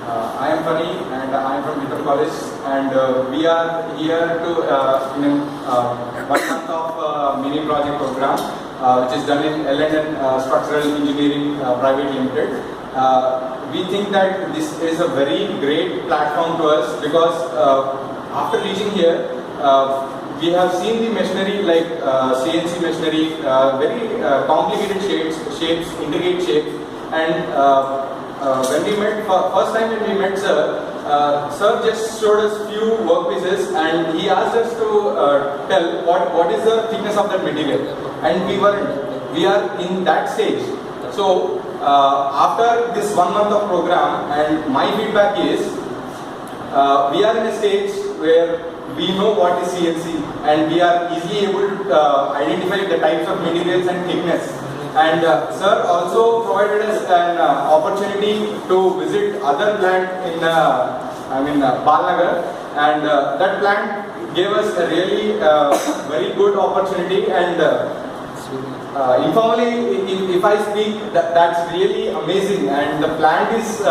I am Funny and I am from Hitton College, and we are here to in 1 month of mini project program which is done in L&N Structural Engineering Private Limited. We think that this is a very great platform to us because after reaching here, we have seen the machinery like CNC machinery, very complicated shapes, intricate shapes, and when we met, first time when we met sir, sir just showed us few workpieces and he asked us to tell what is the thickness of that material, and we weren't. We are in that stage. So after this 1 month of program, and my feedback is, we are in a stage where we know what is CNC and we are easily able to identify the types of materials and thickness. And sir also provided us an opportunity to visit other plant in Balnagar, and that plant gave us a really very good opportunity, and informally, if I speak, that's really amazing, and the plant is,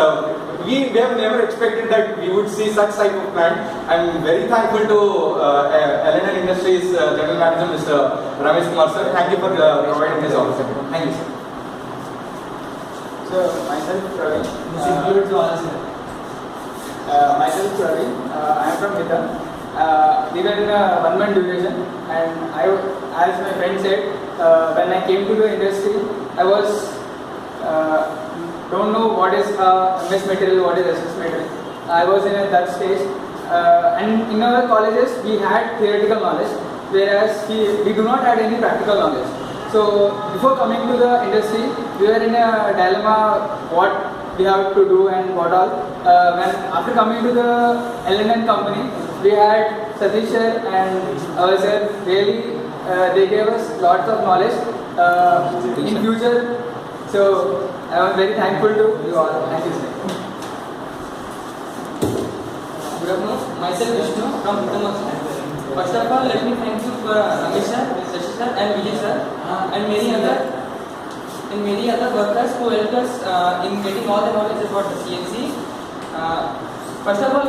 we have never expected that we would see such type of plant. I'm very thankful to L&N Industries General Manager Mr. Ramesh Kumar sir. Thank you for providing this opportunity. Thank you, sir. So myself Praveen. This includes all sir. Myself Praveen. I am from Hitton. We were in a 1 month duration, and as my friend said, when I came to the industry, I was don't know what is MS material, what is SS material. I was in that stage, and in our colleges we had theoretical knowledge, whereas we do not have any practical knowledge. So before coming to the industry, we were in a dilemma what we have to do and what all. When after coming to the L&N company, we had Satish sir and our sir. Really, they gave us lots of knowledge in future. So I was very thankful to you all. Thank you, sir. Good afternoon. Myself Vishnu from Hitton. First of all, let me thank you for Ramesh sir, Shashi sir, and Vijay sir, and many other workers who helped us in getting all the knowledge about the CNC. First of all,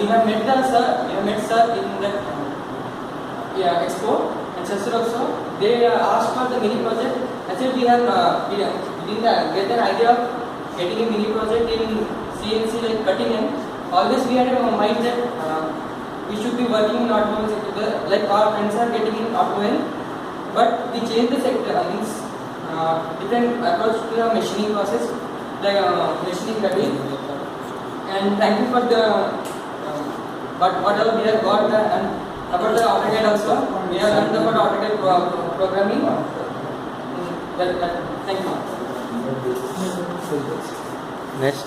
we have met sir in the expo, and sir also. They asked for the mini project. Actually, we didn't get an idea of getting a mini project in CNC like cutting end. Always we had in our mind that we should be working in automobile sector, like our friends are getting in automobile, but we changed the sector, means different approach to the machining process, like machining cutting. And thank you for the whatever we have got, and about the AutoCAD also, we have learned about AutoCAD programming. Thank you. Next.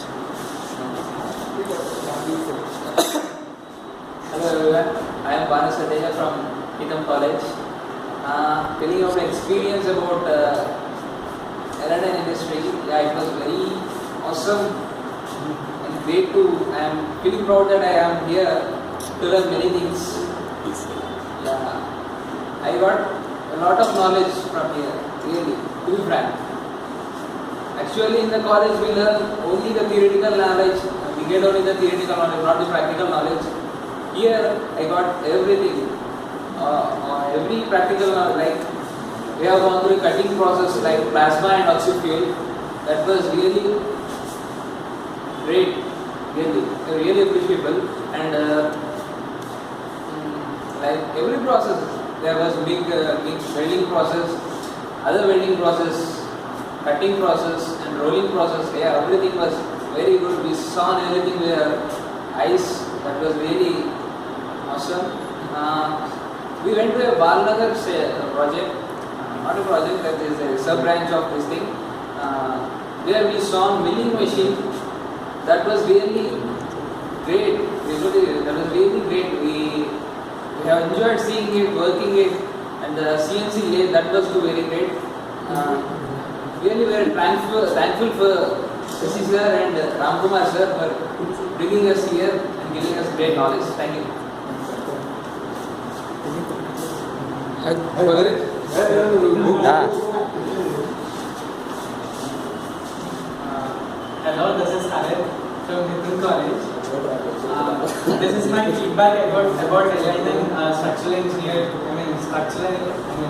Hello everyone, I am Banu Sadeja from Hitton College. Telling you my experience about L&N industry. Yeah, it was very awesome and great to. I am feeling proud that I am here to learn many things. Yeah, I got a lot of knowledge from here, really, to be frank. Actually, in the college we learn only the theoretical knowledge. We get only the theoretical knowledge, not the practical knowledge. Here, I got everything. Every practical knowledge, like we have gone through a cutting process like plasma and oxy fuel. That was really great, really appreciable. And like every process, there was big welding process, other welding process, cutting process, and rolling process. Yeah, everything was very good. We saw everything with our eyes. That was really awesome. We went to a Balnagar project, not a project, that is a sub-branch of this thing. There we saw milling machine. That was really great. That was really great. We have enjoyed seeing it, working it, and the CNC lathe, that was too very great. Really very thankful for Shashi sir and Ramkumar sir for bringing us here and giving us great knowledge. Thank you. Hello, this is Khaled. from Hithan College. This is my feedback about LNN structural engineer.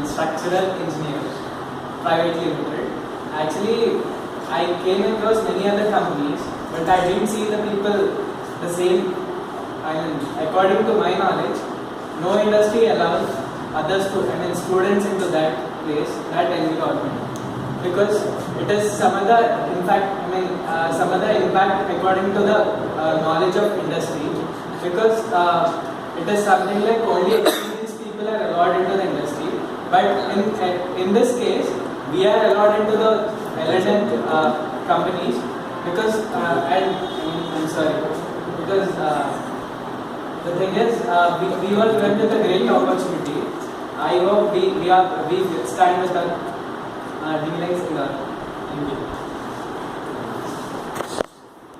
Structural engineers, privately limited. Actually, I came across many other companies, but I didn't see the people the same. According to my knowledge, no industry allows students into that place, that environment, because it is some other impact according to the knowledge of industry, because it is something like only experienced people are allowed into the industry, but in this case we are allowed into the LNN companies because I'm sorry, because the thing is we were given with a great opportunity. I hope we stand with our dealings in our. Thank you.